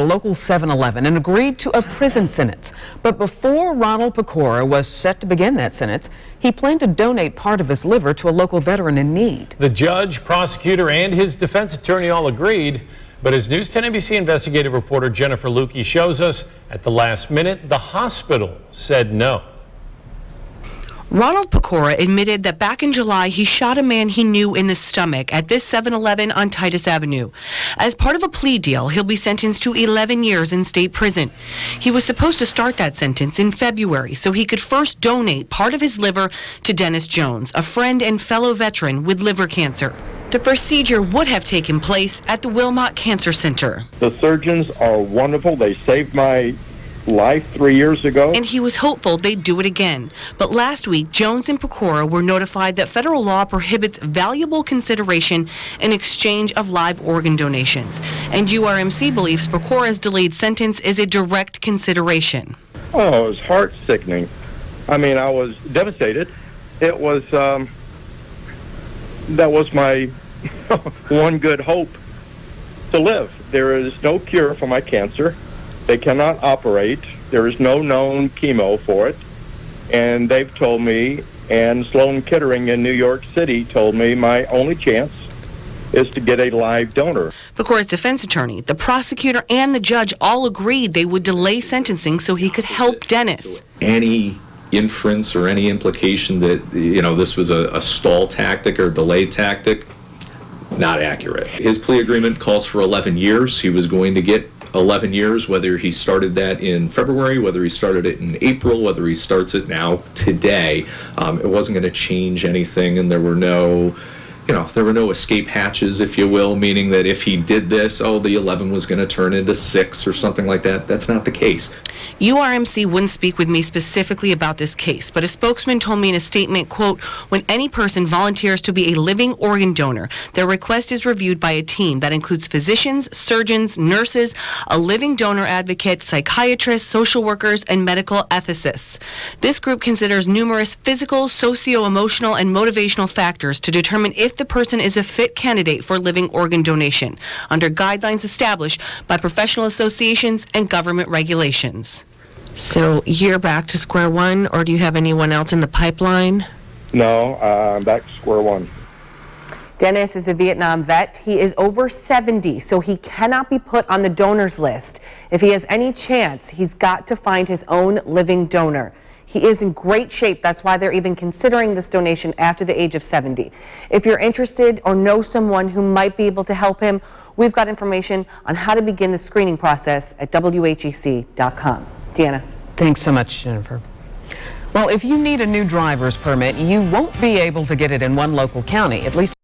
a local 7-Eleven and agreed to a prison sentence. But before Ronald Pecora was set to begin that sentence, he planned to donate part of his liver to a local veteran in need. The judge, prosecutor, and his defense attorney all agreed. But as News 10 NBC investigative reporter Jennifer Lukey shows us, at the last minute, the hospital said no. Ronald Pecora admitted that back in July he shot a man he knew in the stomach at this 7-Eleven on Titus Avenue. As part of a plea deal, he'll be sentenced to 11 years in state prison. He was supposed to start that sentence in February so he could first donate part of his liver to Dennis Jones, a friend and fellow veteran with liver cancer. The procedure would have taken place at the Wilmot Cancer Center. The surgeons are wonderful. They saved my life 3 years ago. And he was hopeful they'd do it again. But last week, Jones and Pecora were notified that federal law prohibits valuable consideration in exchange of live organ donations. And URMC believes Pecora's delayed sentence is a direct consideration. Oh, it was heart-sickening. I mean, I was devastated. It was, that was my one good hope to live. There is no cure for my cancer. They cannot operate. There is no known chemo for it. And they've told me, and Sloan Kettering in New York City told me my only chance is to get a live donor. Pecora's defense attorney, the prosecutor, and the judge all agreed they would delay sentencing so he could help Dennis. Any inference or any implication that, this was a stall tactic or delay tactic, not accurate. His plea agreement calls for 11 years. He was going to get 11 years, whether he started that in February, whether he started it in April, whether he starts it now today. It wasn't going to change anything, and there were no escape hatches, if you will, meaning that if he did this, the 11 was going to turn into 6 or something like that. That's not the case. URMC wouldn't speak with me specifically about this case, but a spokesman told me in a statement, quote, when any person volunteers to be a living organ donor, their request is reviewed by a team that includes physicians, surgeons, nurses, a living donor advocate, psychiatrists, social workers, and medical ethicists. This group considers numerous physical, socio-emotional, and motivational factors to determine if the person is a fit candidate for living organ donation under guidelines established by professional associations and government regulations. So you're back to square one, or do you have anyone else in the pipeline? No, I'm back to square one. Dennis is a Vietnam vet. He is over 70, so he cannot be put on the donors list. If he has any chance, he's got to find his own living donor. He is in great shape. That's why they're even considering this donation after the age of 70. If you're interested or know someone who might be able to help him, we've got information on how to begin the screening process at WHEC.com. Deanna. Thanks so much, Jennifer. Well, if you need a new driver's permit, you won't be able to get it in one local county, at least